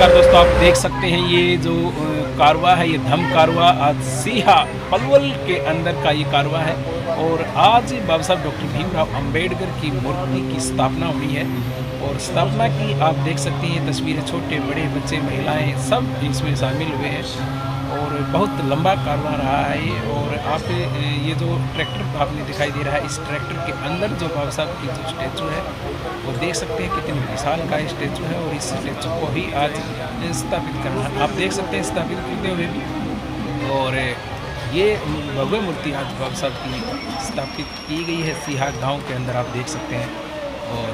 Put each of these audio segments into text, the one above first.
नमस्कार दोस्तों, आप देख सकते हैं ये जो कारवा है, ये धम कारवा आज सीहा पलवल के अंदर का ये कारवा है। और आज बाबा साहब डॉक्टर भीमराव अंबेडकर की मूर्ति की स्थापना हुई है। और स्थापना की आप देख सकते हैं ये तस्वीरें, छोटे बड़े बच्चे महिलाएं सब इसमें शामिल हुए हैं। और बहुत लंबा कारवा रहा है ये। और आप ये जो ट्रैक्टर आपने दिखाई दे रहा है, इस ट्रैक्टर के अंदर जो बाबा साहब की जो स्टैचू है वो देख सकते हैं कितनी विशाल का स्टैचू है। और इस स्टैचू को ही आज स्थापित करना आप देख सकते हैं, स्थापित करते हुए भी। और ये भव्य मूर्ति आज बाबा साहब की स्थापित की गई है सीहा गांव के अंदर, आप देख सकते हैं। और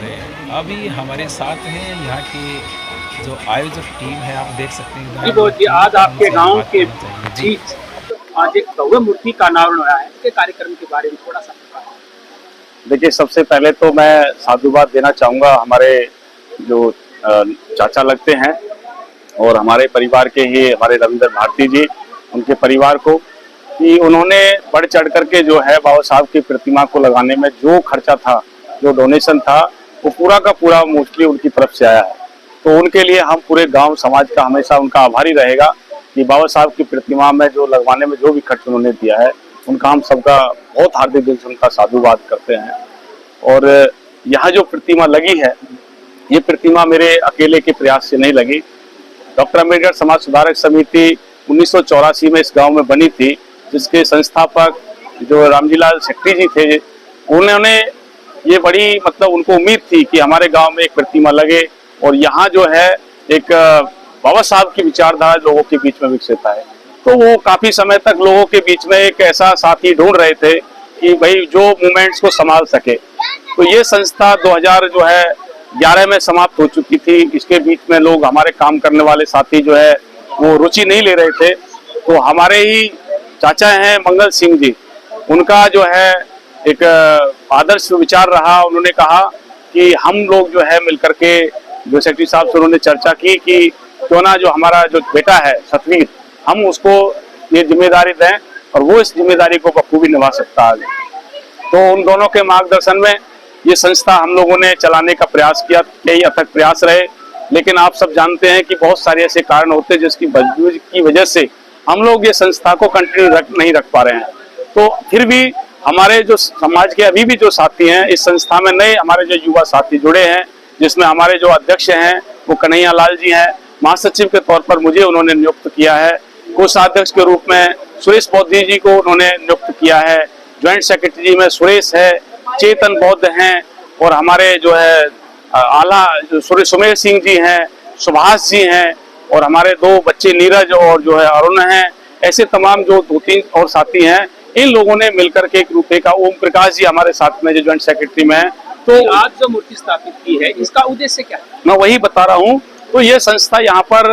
अभी हमारे साथ हैं यहाँ के जो आयोजक टीम है, आप देख सकते हैं। जी बहुत जी, आज आपके गांव के बीच आज एक भव्य मूर्ति का अनावरण हुआ है, इसके कार्यक्रम के बारे में थोड़ा सा बताएं। देखिए, सबसे पहले तो मैं साधुवाद देना चाहूँगा हमारे जो चाचा लगते हैं और हमारे परिवार के ही हमारे रविंद्र भारती जी, उनके परिवार को, कि उन्होंने बढ़ चढ़ करके जो है बाबा साहब की प्रतिमा को लगाने में जो खर्चा था, जो डोनेशन था, वो पूरा का पूरा मोस्टली उनकी तरफ से आया है। तो उनके लिए हम पूरे गांव समाज का हमेशा उनका आभारी रहेगा कि बाबा साहब की प्रतिमा में जो लगवाने में जो भी खर्च उन्होंने दिया है, उनका हम सबका बहुत हार्दिक दिल से उनका साधुवाद करते हैं। और यहाँ जो प्रतिमा लगी है, ये प्रतिमा मेरे अकेले के प्रयास से नहीं लगी। डॉक्टर अम्बेडकर समाज सुधारक समिति 1984 में इस गांव में बनी थी, जिसके संस्थापक जो रामजीलाल शेट्टी जी थे, उन्होंने ये बड़ी उनको उम्मीद थी कि हमारे गांव में एक प्रतिमा लगे और यहाँ जो है एक बाबा साहब की विचारधारा लोगों के बीच में विकसित है। तो वो काफी समय तक लोगों के बीच में एक ऐसा साथी ढूंढ रहे थे कि भाई जो मूवमेंट्स को संभाल सके। तो ये संस्था 2011 में समाप्त हो चुकी थी। इसके बीच में लोग, हमारे काम करने वाले साथी जो है वो रुचि नहीं ले रहे थे। तो हमारे ही चाचा हैं मंगल सिंह जी, उनका जो है एक आदर्श विचार रहा। उन्होंने कहा कि हम लोग जो है मिलकर के, जो सेक्रेटरी साहब से उन्होंने चर्चा की कि क्यों ना जो हमारा जो बेटा है सतवीर, हम उसको ये जिम्मेदारी दें और वो इस जिम्मेदारी को बखूबी निभा सकता है। तो उन दोनों के मार्गदर्शन में ये संस्था हम लोगों ने चलाने का प्रयास किया। कई अथक प्रयास रहे, लेकिन आप सब जानते हैं कि बहुत सारे ऐसे कारण होते हैं जिसकी वजह से हम लोग ये संस्था को कंटिन्यू नहीं रख पा रहे हैं। तो फिर भी हमारे जो समाज के अभी भी जो साथी हैं इस संस्था में, नए हमारे जो युवा साथी जुड़े हैं, जिसमें हमारे जो अध्यक्ष हैं वो कन्हैया लाल जी हैं। महासचिव के तौर पर मुझे उन्होंने नियुक्त किया है। कोषाध्यक्ष के रूप में सुरेश बौद्ध जी को उन्होंने नियुक्त किया है। ज्वाइंट सेक्रेटरी में सुरेश है, चेतन बौद्ध हैं, और हमारे जो है आला सुमेर सिंह जी हैं, सुभाष जी हैं, और हमारे दो बच्चे नीरज और जो है अरुण हैं। ऐसे तमाम जो 2-3 और साथी हैं, इन लोगों ने मिलकर के एक रूपे का, ओम प्रकाश जी हमारे साथ में जो ज्वाइंट सेक्रेटरी में है। तो आज जो मूर्ति स्थापित की है, इसका उद्देश्य क्या है? मैं वही बता रहा हूँ। तो ये संस्था यहाँ पर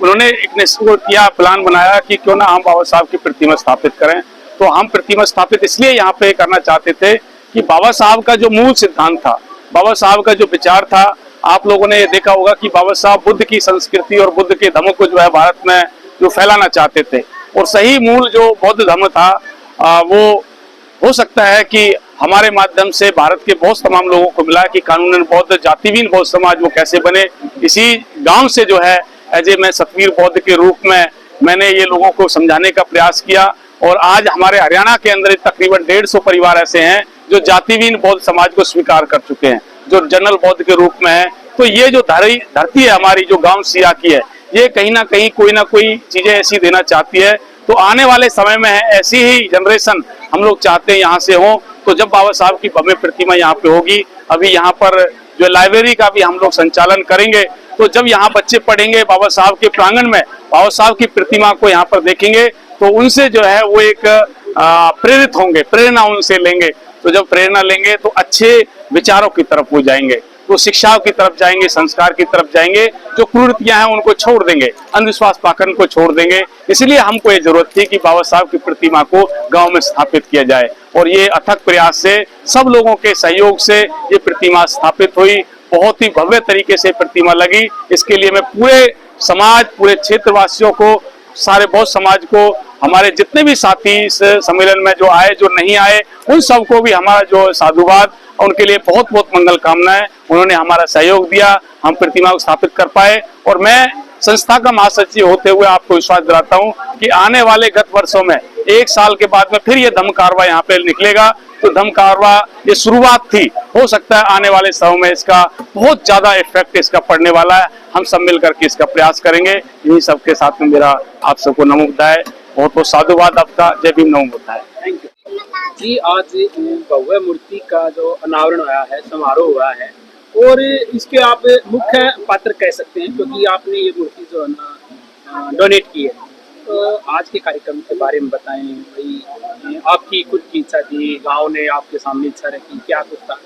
उन्होंने एक निश्चित किया, प्लान बनाया कि क्यों ना हम बाबा साहब की प्रतिमा स्थापित करें। तो हम प्रतिमा स्थापित इसलिए यहाँ पे करना चाहते थे कि बाबा साहब का जो मूल सिद्धांत था, बाबा साहब का जो विचार था, आप लोगों ने ये देखा होगा कि बाबा साहब बुद्ध की संस्कृति और बुद्ध के धर्म को जो है भारत में जो फैलाना चाहते थे। और सही मूल जो बौद्ध धर्म था, वो हो सकता है कि हमारे माध्यम से भारत के बहुत तमाम लोगों को मिला कि कानूनन बौद्ध, जातिहीन बौद्ध समाज वो कैसे बने। इसी गांव से जो है मैं सतवीर बौद्ध के रूप में मैंने ये लोगों को समझाने का प्रयास किया। और आज हमारे हरियाणा के अंदर तकरीबन 150 परिवार ऐसे हैं जो जातिहीन बौद्ध समाज को स्वीकार कर चुके हैं, जो जनरल बौद्ध के रूप में है। तो ये जो धरती है हमारी, जो गांव सिया की है, ये कहीं ना कहीं कोई ना कोई चीजें ऐसी देना चाहती है। तो आने वाले समय में ऐसी ही जनरेशन हम लोग चाहते हैं यहाँ से हो। तो जब बाबा साहब की भव्य प्रतिमा यहाँ पे होगी, अभी यहाँ पर जो लाइब्रेरी का भी हम लोग संचालन करेंगे, तो जब यहाँ बच्चे पढ़ेंगे बाबा साहब के प्रांगण में, बाबा साहब की प्रतिमा को यहाँ पर देखेंगे, तो उनसे जो है वो एक प्रेरित होंगे, प्रेरणा उनसे लेंगे। तो जब प्रेरणा लेंगे तो अच्छे विचारों की तरफ वो जाएंगे, तो शिक्षा की तरफ जाएंगे, संस्कार की तरफ जाएंगे। जो कुरीतियां हैं उनको छोड़ देंगे, अंधविश्वास पाखंड को छोड़ देंगे। इसलिए हमको ये जरूरत थी कि बाबा साहब की प्रतिमा को गांव में स्थापित किया जाए। और ये अथक प्रयास से, सब लोगों के सहयोग से ये प्रतिमा स्थापित हुई। बहुत ही भव्य तरीके से प्रतिमा लगी। इसके लिए मैं पूरे समाज, पूरे क्षेत्रवासियों को सारे बौद्ध समाज को, हमारे जितने भी साथी इस सम्मेलन में जो आए, जो नहीं आए, उन सबको भी हमारा जो साधुवाद, उनके लिए बहुत बहुत मंगल कामनाएं। उन्होंने हमारा सहयोग दिया, हम प्रतिमा को स्थापित कर पाए। और मैं संस्था का महासचिव होते हुए आपको विश्वास दिलाता हूं कि आने वाले गत वर्षों में 1 साल के बाद में फिर ये धम्म कारवा यहाँ पे निकलेगा। तो धम्म कारवा ये शुरुआत थी, हो सकता है आने वाले समय में इसका बहुत ज्यादा इफेक्ट इसका पड़ने वाला है। हम सब मिल करके इसका प्रयास करेंगे। इन्हीं सबके साथ में मेरा आप सबको नमो बुद्धाय, बहुत बहुत साधुवाद आपका। जय भीम, नमो बुद्धाय। थैंक यू जी। आज भव्य मूर्ति का जो अनावरण हुआ है, समारोह हुआ है, और इसके आप मुख्य पात्र कह सकते हैं, क्योंकि आपने ये मूर्ति जो है ना डोनेट की है। तो आज के कार्यक्रम के बारे में बताएं भाई। आपकी खुद की इच्छा थी, गांव ने आपके सामने इच्छा रखी, क्या कुछ था,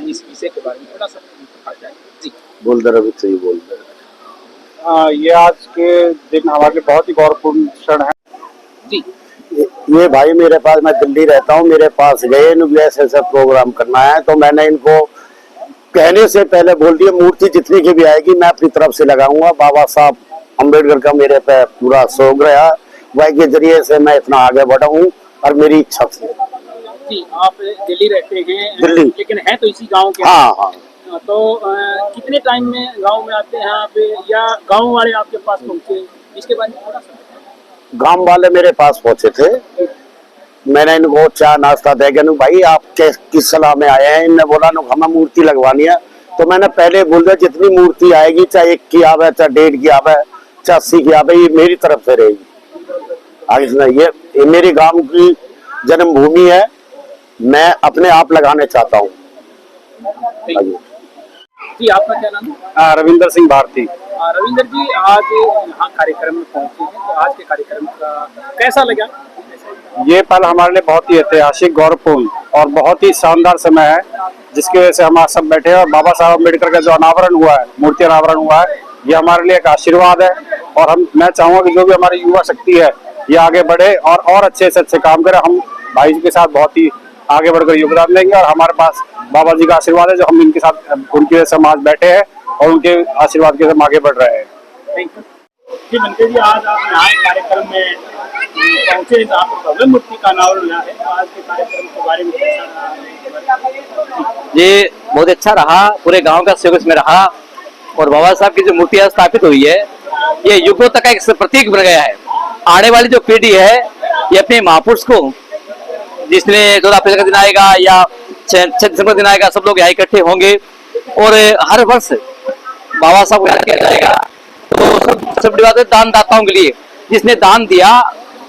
इस विषय के बारे में थोड़ा सा बता जाए जी। बोल दे रहे, सही बोल दे रहे। ये आज के दिन हमारे बहुत ही गौरवपूर्ण क्षण है जी। ये भाई मेरे पास, मैं दिल्ली रहता हूँ, मेरे पास गए, इनको ऐसा प्रोग्राम करना है, तो मैंने इनको कहने से पहले बोल दिया मूर्ति जितनी की भी आएगी मैं अपनी तरफ से लगाऊंगा। बाबा साहब अम्बेडकर का मेरे पे पूरा शौक रहा, वही के जरिए से मैं इतना आगे बढ़ा हूँ और मेरी इच्छा थी। जी, आप दिल्ली रहते हैं, दिल्ली, लेकिन हैं तो इसी गांव के। हाँ हाँ। तो कितने टाइम में गांव में आते हैं आप, या गांव वाले आपके पास पहुंचे, इसके बारे में थोड़ा सा? गांव वाले मेरे पास पहुंचे थे, मैंने इनको चाय नाश्ता दे गया। भाई आप किस सलाह में आए हैं? इनने बोला हमें मूर्ति लगवानी है। तो मैंने पहले बोल दिया जितनी मूर्ति आएगी, चाहे 1 की आवे, चाहे 1.5 की आवे, चाहे 80 की आवे, ये मेरी तरफ से रहेगी। ये मेरे गांव की जन्मभूमि है, मैं अपने आप लगाने चाहता हूँ। जी, आपका क्या नाम है? रविंदर सिंह भारती। रविंदर जी, आज यहाँ कार्यक्रम में पहुंचे हैं, तो आज के कार्यक्रम का कैसा लगा? ये पल हमारे लिए बहुत ही ऐतिहासिक, गौरवपूर्ण और बहुत ही शानदार समय है, जिसकी वजह से हम आज सब बैठे हैं। और बाबा साहब अम्बेडकर का जो अनावरण हुआ है, मूर्ति अनावरण हुआ है, ये हमारे लिए एक आशीर्वाद है। और मैं चाहूंगा कि जो भी हमारी युवा शक्ति है ये आगे बढ़े और अच्छे से अच्छे काम करे। हम भाई जी के साथ बहुत ही आगे बढ़कर योगदान देंगे, और हमारे पास बाबा जी का आशीर्वाद है जो हम इनके साथ, उनकी वजह से हम आज बैठे हैं और उनके आशीर्वाद के साथ आगे बढ़ रहे हैं। थैंक यू जी। बनते जी, आज आप यहाँ कार्यक्रम में पहुंचे, तो आप भव्य मूर्ति का अनावरण हुआ है, तो आज के कार्यक्रम के बारे में कैसा रहा? ये बहुत अच्छा रहा, पूरे गांव का सहयोग इसमें रहा। और बाबा साहब की जो मूर्ति स्थापित हुई है, ये युगों तक का एक प्रतीक बन गया है। आने वाली जो पीढ़ी है, ये अपने महापुरुष को, जिसने 14 अप्रैल का दिन आएगा या 6 दिसंबर का दिन आएगा, सब लोग यहाँ इकट्ठे होंगे और हर वर्ष बाबा साहब को याद किया जाएगा। तो सब बात है दान दाताओं के लिए, जिसने दान दिया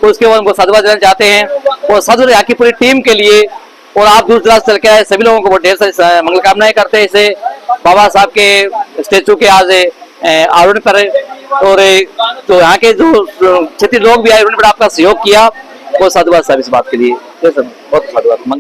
उसके बाद उनको साधुवाद देना चाहते हैं, और साधु यहाँ की पूरी टीम के लिए। और आप दूर दराज चल के आए सभी लोगों को बहुत ढेर सारी मंगल कामनाएं करते हैं इसे बाबा साहब के स्टेचू के आज आवरण पर। और तो यहाँ के जो क्षेत्रीय लोग भी आए, उन्होंने बड़ा आपका सहयोग किया, बहुत साधुवाद साहब इस बात के लिए। बहुत साधुवाद।